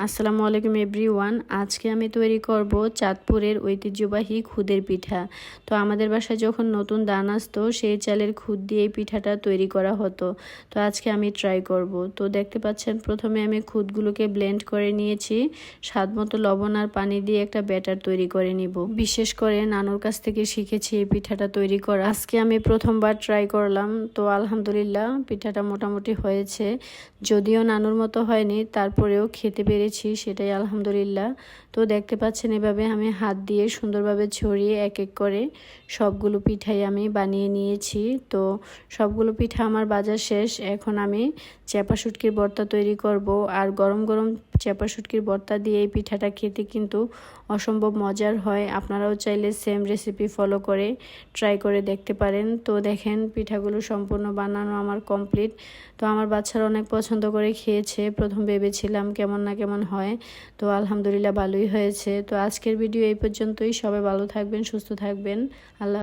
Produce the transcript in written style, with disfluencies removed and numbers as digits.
আসসালামু আলাইকুম এভরিওয়ান। আজকে আমি তৈরি করব চাঁদপুরের ঐতিহ্যবাহী খুদের পিঠা। তো আমাদের বাসায় যখন নতুন ধান আসতো সেই চালের খুদ দিয়ে এই পিঠাটা তৈরি করা হতো। তো আজকে আমি ট্রাই করব। তো দেখতে পাচ্ছেন প্রথমে আমি খুদগুলোকে ব্লেন্ড করে নিয়েছি, স্বাদ মতো লবণ আর পানি দিয়ে একটা ব্যাটার তৈরি করে নিব। বিশেষ করে নানুর কাছ থেকে শিখেছি এই পিঠাটা তৈরি করা। আজকে আমি প্রথমবার ট্রাই করলাম, তো আলহামদুলিল্লাহ পিঠাটা মোটামুটি হয়েছে। যদিও নানুর মতো হয়নি, তারপরেও খেতে পেরেছি, সেটাই আলহামদুলিল্লাহ। তো দেখতে পাচ্ছেন এভাবে আমি হাত দিয়ে সুন্দরভাবে ছড়িয়ে এক এক করে সবগুলো পিঠাই আমি বানিয়ে নিয়েছি। তো সবগুলো পিঠা আমার বাজার শেষ। এখন আমি চ্যাপা শুটকির ভর্তা তৈরি করব। আর গরম গরম চ্যাপা শুটকির ভর্তা দিয়ে এই পিঠাটা খেতে কিন্তু অসম্ভব মজার হয়। আপনারাও চাইলে সেম রেসিপি ফলো করে ট্রাই করে দেখতে পারেন। তো দেখেন পিঠাগুলো সম্পূর্ণ বানানো আমার কমপ্লিট। তো আমার বাচ্চারা অনেক পছন্দ করে খেয়েছে। প্রথম ভেবেছিলাম কেমন না কেমন হয়, তো আলহামদুলিল্লাহ ভালোই হয়েছে। তো আজকের ভিডিও এই পর্যন্তই। সবাই ভালো থাকবেন, সুস্থ থাকবেন। আল্লাহ।